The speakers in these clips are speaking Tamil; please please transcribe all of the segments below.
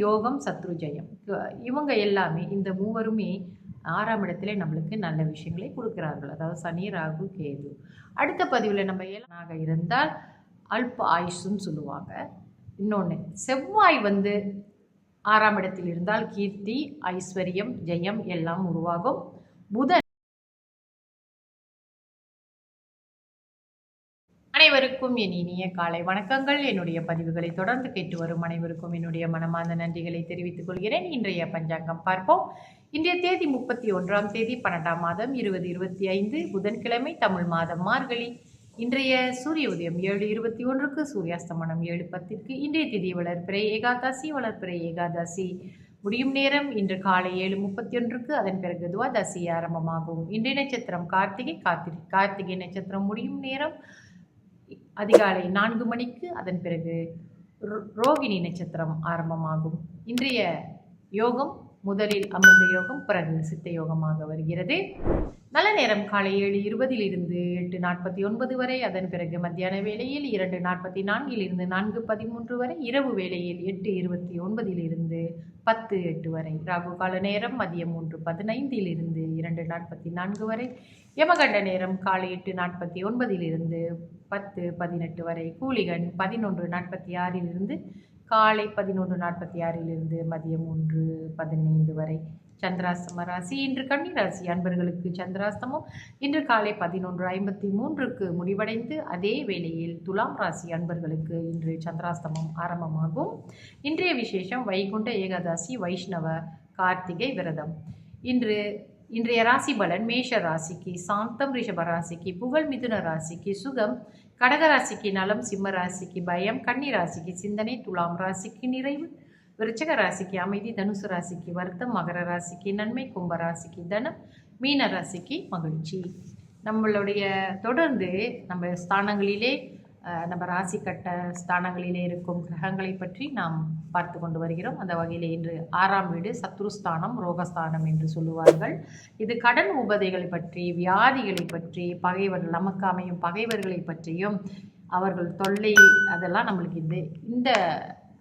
யோகம், சத்ரு ஜெயம். இவங்க எல்லாமே இந்த மூவருமே 6ஆம் இடத்திலே நம்மளுக்கு நல்ல விஷயங்களை கொடுக்கிறார்கள். அதாவது சனி, ராகு, கேது. அடுத்த பதிவில் நம்ம ஏழனாக இருந்தால் அல்ப ஆயுஷுன்னு சொல்லுவாங்க. இன்னொன்று செவ்வாய் 6ஆம் இடத்தில் இருந்தால் கீர்த்தி, ஐஸ்வர்யம், ஜெயம் எல்லாம் உருவாகும். புதன் அனைவருக்கும் என் இனிய காலை வணக்கங்கள். என்னுடைய பதிவுகளை தொடர்ந்து கேட்டு வரும் அனைவருக்கும் என்னுடைய மனமார்ந்த நன்றிகளை தெரிவித்துக் கொள்கிறேன். இன்றைய பஞ்சாங்கம் பார்ப்போம். இன்றைய தேதி 31ஆம் தேதி 12ஆம் மாதம் 2025 புதன்கிழமை, தமிழ் மாதம் மார்கழி. இன்றைய சூரிய உதயம் 7:21க்கு, சூரியாஸ்தமனம் 7:10க்கு. இன்றைய திதி வளர்பிறை ஏகாதசி. வளர்பிறை ஏகாதசி முடியும் நேரம் இன்று காலை 7:31க்கு. அதன் பிறகு துவாதசி ஆரம்பமாகும். இன்றைய நட்சத்திரம் கார்த்திகை. கார்த்திகை நட்சத்திரம் முடியும் நேரம் அதிகாலை 4 மணிக்கு. அதன் பிறகு ரோகிணி நட்சத்திரம் ஆரம்பமாகும். இன்றைய யோகம் முதலில் அமிர்த யோகம், பிறகு சித்த யோகமாக வருகிறது. நல்ல நேரம் காலை 7:20 8:49 வரை. அதன் பிறகு மத்தியான வேளையில் 2:44 4:13 வரை. இரவு வேளையில் 8:29 10:08 வரை. ராகு கால நேரம் மதியம் 3:15 2:44 வரை. யமகண்ட நேரம் காலை 8:49 10:18 வரை. கூலிகன் 11:46 காலை 11:46 மதியம் 1:15 வரை. சந்திராஸ்தம ராசி இன்று கன்னி ராசி அன்பர்களுக்கு சந்திராஸ்தமம் இன்று காலை 11:53க்கு முடிவடைந்து, அதே வேளையில் துலாம் ராசி அன்பர்களுக்கு இன்று சந்திராஸ்தமம் ஆரம்பமாகும். இன்றைய விசேஷம் வைகுண்ட ஏகாதசி, வைஷ்ணவ கார்த்திகை விரதம். இன்றைய ராசி பலன்: மேஷ ராசிக்கு சாந்தம், ரிஷப ராசிக்கு புகழ், மிதுன ராசிக்கு சுகம், கடக ராசிக்கு நலம், சிம்ம ராசிக்கு பயம், கன்னி ராசிக்கு சிந்தனை, துலாம் ராசிக்கு நிறைவு, விருச்சக ராசிக்கு அமைதி, தனுசு ராசிக்கு வருத்தம், மகர ராசிக்கு நன்மை, கும்ப ராசிக்கு தனம், மீன ராசிக்கு மகிழ்ச்சி. நம்மளுடைய தொடர்ந்து நம்ம ஸ்தானங்களிலே நம்ம ராசி கட்ட ஸ்தானங்களிலே இருக்கும் கிரகங்களை பற்றி நாம் பார்த்து கொண்டு வருகிறோம். அந்த வகையில் இன்று 6ஆம் வீடு சத்ருஸ்தானம், ரோகஸ்தானம் என்று சொல்லுவார்கள். இது கடன் உபதைகளை பற்றி, வியாதிகளை பற்றி, பகைவர்கள் நமக்கு அமையும் பகைவர்களை பற்றியும், அவர்கள் தொல்லை, அதெல்லாம் நம்மளுக்கு இந்த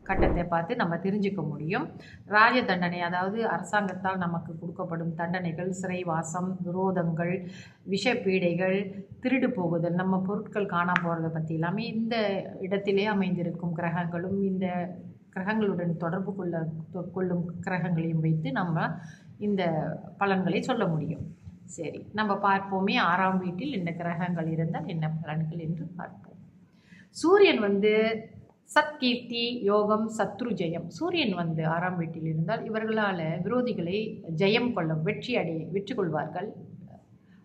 கட்டத்தை பார்த்து நம்ம தெரிஞ்சுக்க முடியும். ராஜ தண்டனை, அதாவது அரசாங்கத்தால் நமக்கு கொடுக்கப்படும் தண்டனைகள், சிறைவாசம், விரோதங்கள், விஷப்பீடைகள், திருடு போகுதல், நம்ம பொருட்கள் காண போகிறத பற்றி எல்லாமே இந்த இடத்திலே அமைந்திருக்கும் கிரகங்களும், இந்த கிரகங்களுடன் தொடர்பு கொள்ளும் கிரகங்களையும் வைத்து நம்ம இந்த பலன்களை சொல்ல முடியும். சரி, நம்ம பார்ப்போமே 6ஆம் வீட்டில் இந்த கிரகங்கள் இருந்தால் என்ன பலன்கள் என்று பார்ப்போம். சூரியன் சத்கீர்த்தி, யோகம், சத்ரு ஜெயம். சூரியன் 6ஆம் வீட்டில் இருந்தால் இவர்களால் விரோதிகளை ஜெயம் கொள்ள வெற்றி கொள்வார்கள்.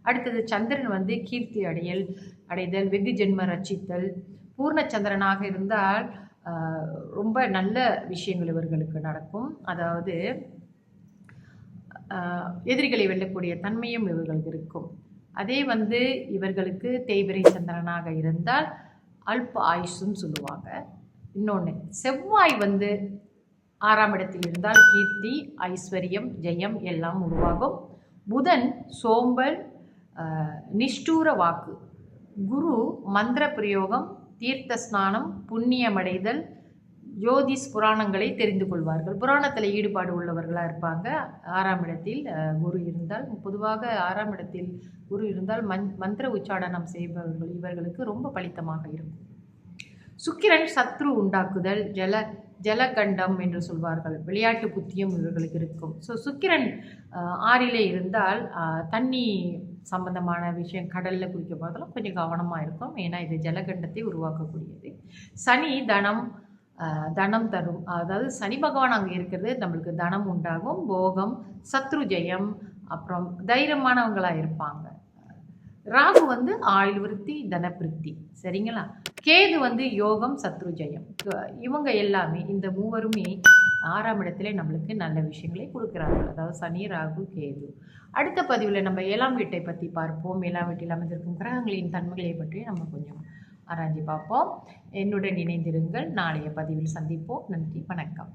அடுத்தது சந்திரன் கீர்த்தி அடைதல், வெகு ஜென்ம ரட்சித்தல். பூர்ணச்சந்திரனாக இருந்தால் ரொம்ப நல்ல விஷயங்கள் இவர்களுக்கு நடக்கும். அதாவது எதிரிகளை வெல்லக்கூடிய தன்மையும் இவர்களுக்கு இருக்கும். அதே இவர்களுக்கு தேய்பிரை சந்திரனாக இருந்தால் அல்ப ஆயுஷுன்னு சொல்லுவாங்க. இன்னொன்று செவ்வாய் 6ஆம் இடத்தில் இருந்தால் கீர்த்தி, ஐஸ்வர்யம், ஜெயம் எல்லாம் உருவாகும். புதன் சோம்பல், நிஷ்டூர வாக்கு. குரு மந்திர பிரயோகம், தீர்த்த ஸ்நானம், புண்ணியமடைதல், ஜோதிஷ் புராணங்களை தெரிந்து கொள்வார்கள். புராணத்தில் ஈடுபாடு உள்ளவர்களாக இருப்பாங்க. 6ஆம் இடத்தில் குரு இருந்தால், பொதுவாக 6ஆம் இடத்தில் குரு இருந்தால் மந்திர உச்சாடனம் செய்பவர்கள் இவர்களுக்கு ரொம்ப பலித்தமாக இருக்கும். சுக்கிரன் சத்ரு உண்டாக்குதல், ஜலகண்டம் என்று சொல்வார்கள். விளையாட்டு புத்தியும் இவர்களுக்கு இருக்கும். ஸோ சுக்கிரன் 6லே இருந்தால் தண்ணி சம்பந்தமான விஷயம், கடலில் குளிக்க போகிறதெல்லாம் கொஞ்சம் கவனமாக இருக்கும். ஏன்னா இது ஜலகண்டத்தை உருவாக்கக்கூடியது. சனி தனம் தரும். அதாவது சனி பகவான் அங்கே இருக்கிறது நம்மளுக்கு தனம் உண்டாகும், போகம், சத்ரு ஜெயம், அப்புறம் தைரியமானவங்களாக இருப்பாங்க. ராகு ஆயுள் விருத்தி, தனப்பிருத்தி. சரிங்களா? கேது யோகம், சத்ரு ஜெயம். இவங்க எல்லாமே இந்த மூவருமே 6ஆம் இடத்திலே நம்மளுக்கு நல்ல விஷயங்களை கொடுக்குறார்கள். அதாவது சனி, ராகு, கேது. அடுத்த பதிவில் நம்ம 7ஆம் வீட்டை பற்றி பார்ப்போம். 7ஆம் வீட்டில் அமைந்திருக்கும் கிரகங்களின் தன்மைகளை பற்றி நம்ம கொஞ்சம் ஆராய்ச்சி பார்ப்போம். என்னுடன் இணைந்திருங்கள். நாளைய பதிவில் சந்திப்போம். நன்றி, வணக்கம்.